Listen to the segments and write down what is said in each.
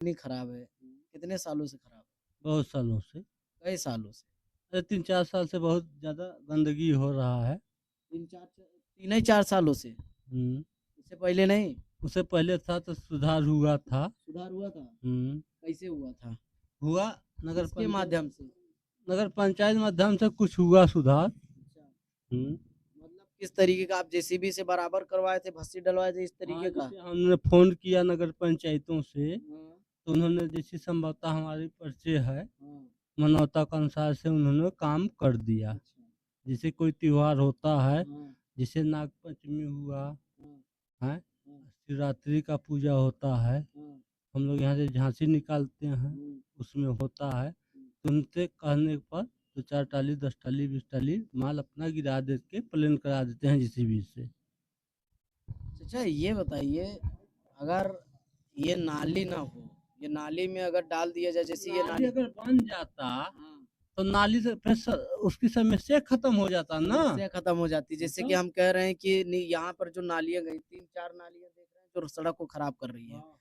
इतनी खराब है, कितने सालों से खराब है? बहुत सालों से। कई सालों से? अरे 3-4 साल से बहुत ज़्यादा गंदगी हो रहा है। 3-4 3 ही 4 सालों से? हुँ। इससे पहले नहीं? उससे पहले था तो सुधार हुआ था। सुधार हुआ था? हुँ। कैसे हुआ था? हुआ नगर किसके पंचायत माध्यम से? नगर पंचायत माध्यम से कुछ हुआ सुधार। अच्छा, हुँ। मतलब किस तरीके का? आप जेसीबी से बराबर करवाए थे, भस्सी डलवाए थे, इस हाँ, तरीके का? जैसे हमने फ़ोन किया नगर पंचायतों से, हाँ, तो उन्होंने जैसे संभवतः हमारी परिचय है, हाँ, मानवता के अनुसार से उन्होंने काम कर दिया। अच्छा, जैसे कोई त्योहार होता है, हाँ, जैसे नागपंचमी हुआ, हाँ, हैं? हाँ, शिवरात्रि का पूजा होता है, हाँ, हम लोग यहाँ से झांकी निकालते हैं, हुँ, उसमें होता है। हुँ। तो उनसे कहने पर 2-4 टाली, 10 टाली, 20 टाली माल अपना गिरा दे के प्लेन करा देते हैं जेसीबी से। अच्छा ये बताइए, अगर ये नाली ना हो, ये नाली में अगर डाल दिया जाए, जैसे ये नाली नाली। अगर बन जाता, हाँ, तो नाली से फिर उसकी समस्या खत्म हो जाता ना। समस्या खत्म हो जाती है। जैसे कि तो हम कह रहे हैं कि नहीं, यहाँ पर जो नालियाँ गई, 3-4 नालियाँ देख रहे हैं जो सड़क को खराब कर रही है। हाँ,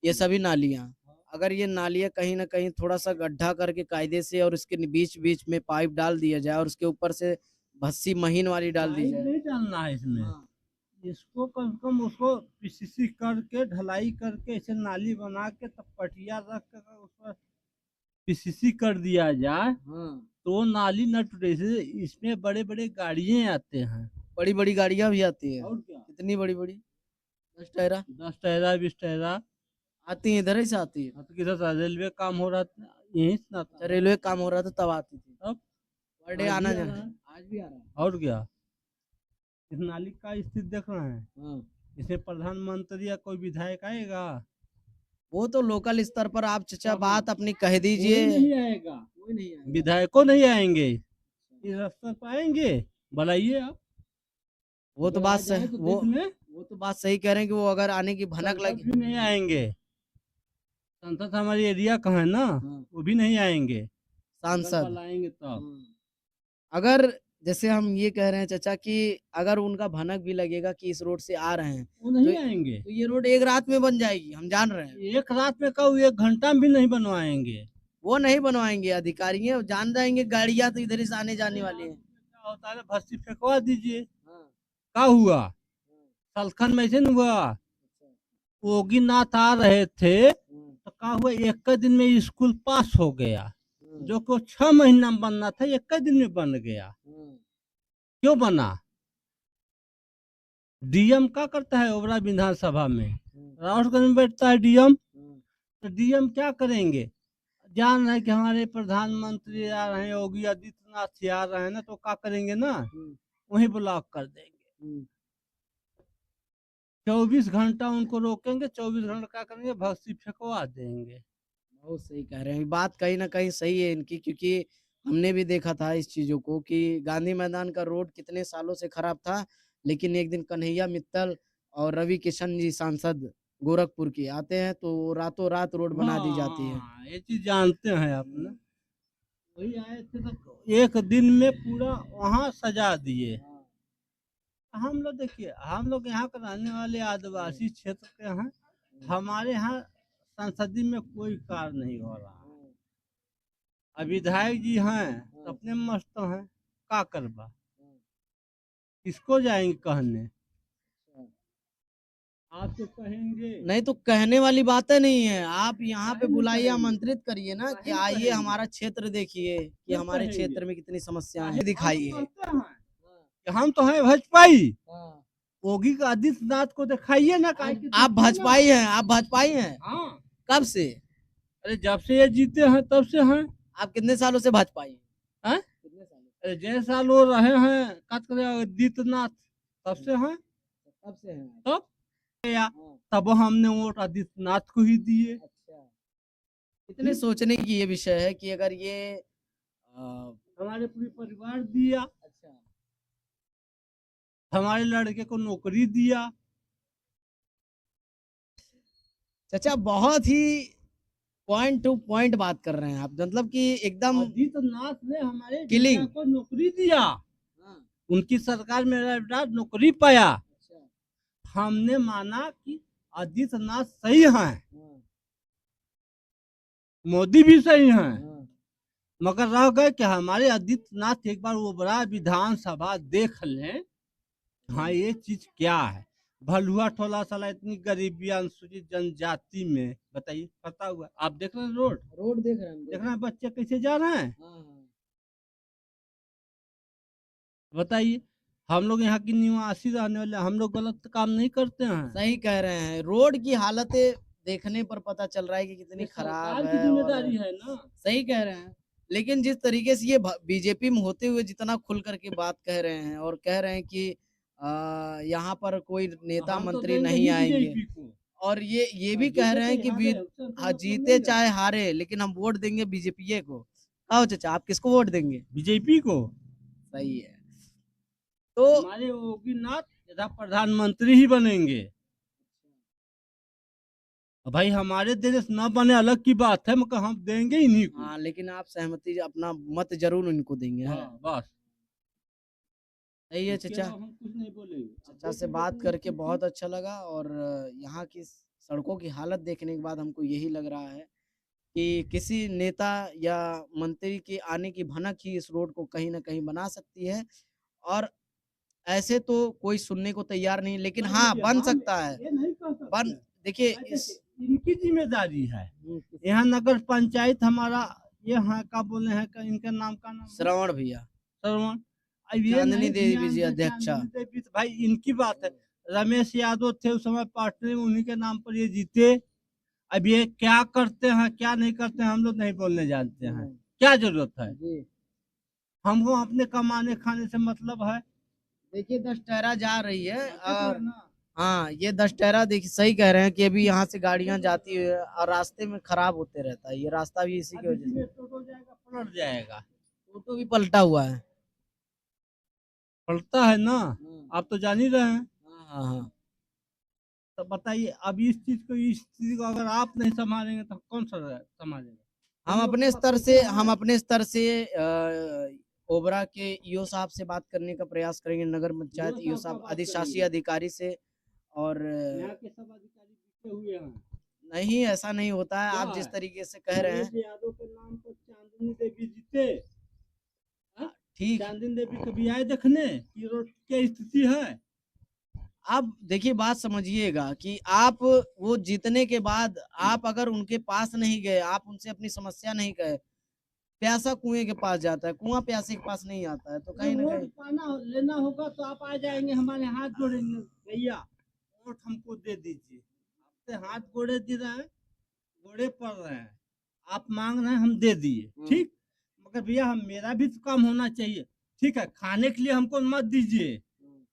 ये हाँ। सभी नालियाँ, हाँ। अगर ये नालियाँ कहीं न कहीं थोड़ा-सा गड्ढा करके कायदे से और इसके बीच-बीच में पाइप डाल दिया जाए और उसके ऊपर से भस्सी महीन वाली डाल दी पाइप जाए। नहीं डालना है इसमें। हाँ, इसको कम से कम उसको पीसीसी करके ढलाई करके ऐसे नाली बना के तब पटिया रख कर उस पर पीसीसी कर दिया जाए, हाँ। तो वो नाली न टूटे। जैसे इसमें बड़े-बड़े गाड़ियाँ आते हैं। बड़ी-बड़ी गाड़ियाँ भी आती हैं। और क्या? कितनी बड़ी-बड़ी? 10 टायरा? 10 टयरा 20 टयरा। आती हैं, इधर ही से आती है? हाँ, तो किधर से रेलवे काम हो रहा था, यहीं से आता अच्छा, है। रेलवे काम हो रहा था तब आती थी। तब पर डे आज भी आ रहा आना-जाना है। आज भी आ रहा है? और क्या? इस नाली का स्थिति देख रहे हैं। हाँ। इसमें प्रधानमंत्री या कोई विधायक आएगा? वो तो लोकल स्तर पर आप चाचा कहाँ? बात अपनी कह कोई दीजिए। नहीं आएगा। कोई नहीं आएगा। विधायकों नहीं आएँगे। इस रास्ते पे आएँगे? बताइए आप। वो तो अगर आ जाएँ तो देश में वो तो बात सही कह रहे हैं कि वो अगर आने की भनक सांसद लगी। भी नहीं आएँगे। सांसद हमारे एरिया का है ना, हाँ, वो भी नहीं आएँगे। अगर सांसद। बुलाएँगे तब। हाँ। अगर जैसे हम ये कह रहे हैं चाचा कि अगर उनका भनक भी लगेगा कि इस रोड से आ रहे हैं, वो तो नहीं आएँगे। ये रोड एक रात में बन जाएगी, हम जान रहे हैं। एक रात में कहूँ 1 घंटा में भी नहीं बनवाएँगे। वो नहीं बनवाएँगे अधिकारी हैं, वो जान जाएँगे गाड़ियाँ तो इधर ही से आने-जाने अरे वाली रात हैं। में क्या होता है ना, भस्सी फेंकवा दीजिए। हाँ, क्या हुआ? हाँ, सलखन में ऐसे न हुआ। अच्छा, योगीनाथ आ रहे थे, हाँ, तो क्या हुआ, एक दिन में स्कूल पास हो गया। हाँ, जो कि 6 महीना में बनना था, एक दिन में बन गया। हाँ, क्यों बना? डीएम क्या करता है ओबरा विधानसभा में? हाँ, राउतगंज में बैठता है डीएम। हाँ, तो डीएम क्या करेंगे? जान रहे हैं कि हमारे प्रधानमंत्री आ रहे हैं, योगी आदित्यनाथ जी आ रहे हैं ना, तो क्या करेंगे ना, हुँ, वहीं ब्लॉक कर देंगे। हुँ। 24 घंटा उनको रोकेंगे, 24 घंटा क्या करेंगे, भस्सी फेंकवा देंगे। बहुत सही कह रहे हैं। बात कहीं न कहीं सही है इनकी, क्योंकि हमने भी देखा था इस चीज़ों को कि गांधी मैदान का रोड कितने सालों से खराब था, लेकिन एक दिन कन्हैया मित्तल और रवि किशन जी सांसद गोरखपुर के आते हैं तो रातों-रात रोड बना दी हाँ, जाती है। हाँ, ये चीज़ जानते हैं आप ना। हुँ, वही आए थे तो एक दिन में पूरा वहाँ सजा दिए। हाँ, हम लोग देखिए, हम लोग यहाँ के रहने वाले हुँ, आदिवासी क्षेत्र के हैं। हुँ, हमारे यहाँ संसदीय में कोई कार्य नहीं हो रहा है। हुँ, अब विधायक जी हैं तो हुँ, अपने मस्त हैं, का करबा, हुँ, किसको जाएंगे कहने? अच्छा। आपसे कहेंगे, नहीं तो कहने वाली बातें नहीं है। आप यहाँ पे काहे नहीं बुलाइए, कहेंगे? आमंत्रित करिए ना कि काहे नहीं आइए कहेंगे? हमारा क्षेत्र देखिए कि क्यों हमारे कहेंगे? क्षेत्र में कितनी समस्याएँ काहे हैं, हम तो दिखाइए। कहते हैं हाँ, कि हम तो हैं भाजपाई। हाँ। योगी आदित्यनाथ को दिखाइए ना, काहे कि आप देखिए ना। भाजपाई हैं? आप भाजपाई हैं? हाँ, कब से? अरे जब से ये जीते हैं तब से हैं। आप कितने सालों से भाजपाई हैं? हैं? कितने सालों से? अरे जय साल वो रहे हैं का करे आदित्यनाथ, तब हुँ, से हैं। कब से हैं आप? तब या हाँ, तब हमने वोट आदित्यनाथ को ही दिए। अच्छा। कितने फिर सोचने की ये विषय है कि अगर ये हमारे पूरे परिवार दिया, अच्छा, हमारे लड़के को नौकरी दिया। चाचा बहुत ही पॉइंट टू पॉइंट बात कर रहे हैं आप, मतलब कि एकदम आदित्यनाथ ने हमारे बेटा किलिंग। को नौकरी दिया। हाँ, उनकी सरकार में मेरा बेटा नौकरी पाया। अच्छा, हमने माना कि आदित्यनाथ सही हैं। हाँ, मोदी भी सही हैं, हाँ, मगर रह गए कि हमारे आदित्यनाथ एक बार वो बड़ा विधानसभा देख लें, हाँ, ये चीज़ क्या है? भलुआ टोला साला इतनी गरीबी अनुसूचित जनजाति में, बताइए, पता हुआ आप देख रहे हैं रोड? रोड देख रहे हैं हम, देख देख रहे रहे हैं बच्चे कैसे जा रहे हैं? हैं। हाँ, हाँ। बताइए, हम लोग यहाँ के निवासी रहने वाले, हम लोग गलत काम नहीं करते हैं। सही कह रहे हैं। रोड की हालतें देखने पर पता चल रहा है कि कितनी ये खराब सरकार की है और ज़िम्मेदारी है ना। सही कह रहे हैं। लेकिन जिस तरीके से ये बीजेपी में होते हुए जितना खुल कर के बात कह रहे हैं और कह रहे हैं कि यहाँ पर कोई नेता हम तो मंत्री देंगे नहीं ही आएँगे बीजेपी को। और ये हाँ, भी कह जीते रहे हैं चाहे कि हारे, उससे हमको हाँ, मतलब जीते नहीं है। चाहे हारे लेकिन हम वोट देंगे बीजेपीए को। आओ चाचा आप किसको वोट देंगे? बीजेपी को। सही है। तो हमारे योगीनाथ यदा प्रधानमंत्री ही बनेंगे। अब भाई हमारे देश न बने अलग की बात है, मगर हम देंगे इन्हीं को। हाँ, लेकिन आप सहमति अपना मत ज़रूर उनको देंगे, है? हाँ, बस। सही है इसके चाचा। अलावा हम कुछ नहीं बोलेंगे। अब चाचा से देखिए बात तो करके स्थिति। बहुत अच्छा लगा और यहाँ की सड़कों की हालत देखने के बाद हमको यही लग रहा है कि किसी नेता या मंत्री के आने की भनक ही इस रोड को कहीं न कहीं बना सकती है और ऐसे तो कोई सुनने को तैयार नहीं लेकिन भाई हाँ, देखिए, बन हम सकता है। ये नहीं कह बन सकते। देखिए भाई इस देखिए, इनकी ज़िम्मेदारी है। किसकी? यहाँ नगर पंचायत हमारा ये हाँ, क्या बोले हैं, इनका नाम का नाम है श्रवण भैया, श्रवण। अब ये चांदनी नहीं देवी ध्यान जी दें, अध्यक्षा। चांदनी देवी तो भाई इनकी बात है। रमेश यादव थे उस समय पार्टी में, उन्हीं के नाम पर ये जीते। अब ये क्या करते हैं, क्या नहीं करते हैं, हम लोग नहीं बोलने जानते हैं। हुँ, क्या ज़रूरत है? जी। हमको अपने कमाने खाने से मतलब है। देखिए दशहरा जा रही है बातें तो है और ना। हाँ, ये दशहरा देखिए सही कह रहे हैं कि अभी यहाँ से ये गाड़ियाँ तो जाती मतलब है और रास्ते में खराब होते रहता है। ये रास्ता भी इसी की अब वजह इसी से में टोटो जाएगा, पलट जाएगा। ऑटो भी पलटा हुआ है। पलटता है ना, हुँ। आप तो जान ही रहे हैं। हाँ, हाँ, हाँ। तो बताइए, अब इस चीज़ को अगर आप नहीं सँभालेंगे तो कौन संभालेगा? हम लोग तो बकैते हम हैं। अपने स्तर से ओबरा के ईओ साहब से बात करने का प्रयास करेंगे, नगर पंचायत ईओ ईओ साहब का साहब बात अधिशासी करेंगे। अधिकारी से और यहाँ के सब अधिकारी बिके हुए हैं। नहीं ऐसा नहीं होता है, क्या आप जिस है? तरीके से कह रहे रमेश हैं यादव के नाम पर चांदनी देवी जीते। हाँ? ठीक चांदनी देवी कभी आए देखने कि रोड क्या स्थिति है? आप देखिए बात समझिएगा कि आप वो जीतने के बाद आप अगर उनके पास नहीं गए, आप उनसे अपनी समस्या नहीं कहे, प्यासा कुएँ के पास जाता है, कुआँ प्यासे के पास नहीं आता है, तो अगर कहीं न वोट कहीं पाना लेना होगा तो आप आ जाएंगे, हमारे हाथ जोड़ेंगे, भैया वोट हमको दे दीजिए। आपसे हाथ गोड़े दे रहे हैं, घोड़े पड़ रहे हैं, आप मांग रहे हैं, हम दे दिए, हुँ, ठीक। मगर भैया हम मेरा भी तो काम होना चाहिए। ठीक है, खाने के लिए हमको मत दीजिए, हुँ,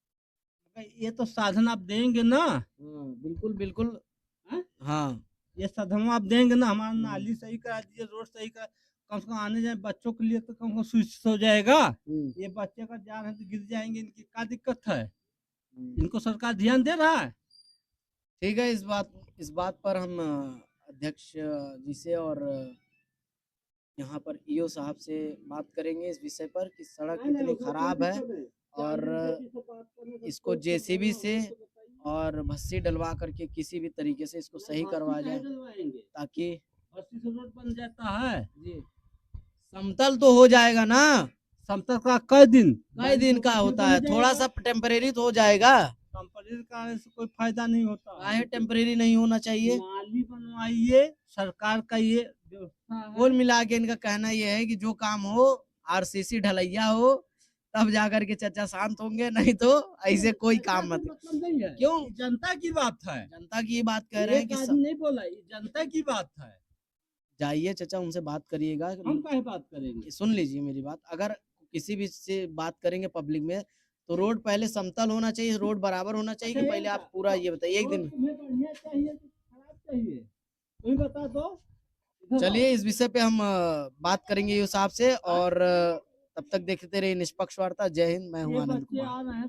मगर ये तो साधन आप देंगे ना। हुँ, बिल्कुल, बिल्कुल। हैं? हाँ, ये साधन आप देंगे ना, हमारा हुँ, नाली सही करा दीजिए, रोड सही करा, कम से कम आने जाने बच्चों के लिए तो कम से कम सुरक्षित हो जाएगा। हुँ, ये बच्चे का जा रहे हैं तो गिर जाएंगे, इनकी क्या दिक्कत है? हुँ। इनको सरकार ध्यान दे रहा है। ठीक है, इस बात पर हम अध्यक्ष जी से और यहाँ पर ईओ साहब से बात करेंगे इस विषय पर कि सड़क नहीं नहीं, कितनी उसमें कोई खराब है दिक्कत नहीं। और चांदनी देवी से बात करने का इसको कोई जेसीबी प्रॉब्लम से हो तो बताइए। और भस्सी डलवा करके किसी भी तरीके से इसको नहीं, सही भर्ती करवाया काहे जाए डलवाएंगे? ताकि 80 से रोड बन जाता है। जी समतल तो हो जाएगा ना समतल का कई दिन कई दिन 22 का फिर होता बन है थोड़ा जाएगा। सा टेम्परेरी तो हो जाएगा कंपनी का आने से कोई फायदा नहीं होता है। काहे टेम्परेरी नहीं होना चाहिए नाली बनवाइए, सरकार का ये व्यवस्था कुल है। मिला के इनका कहना ये है कि जो काम हो आरसीसी ढलैया हो तब जाकर के चाचा शांत होंगे नहीं तो ऐसे कोई सरकार काम से मत मतलब नहीं है, क्यों ये जनता की बात है। जनता की बात कह रहे हैं एक कि आदमी नहीं बोला, ये जनता की बात है। जाइए चाचा उनसे बात करिएगा हम काहे बात करेंगे? सुन लीजिए मेरी बात अगर किसी भी से बात करेंगे पब्लिक में तो रोड पहले समतल होना चाहिए रोड बराबर होना चाहिए अच्छा कि एक पहले आप पूरा तो ये बताइए एक रोड दिन तुम्हें बढ़िया चाहिए कि खराब चाहिए? तुम बता दो, इधर आओ। चलिए इस विषय पे हम बात करेंगे यूँ साहब से हाँ? और तब तक देखते रहिए निष्पक्ष वार्ता जय हिंद मैं हूँ ये आनंद बच्चे कुमार आ रहे हैं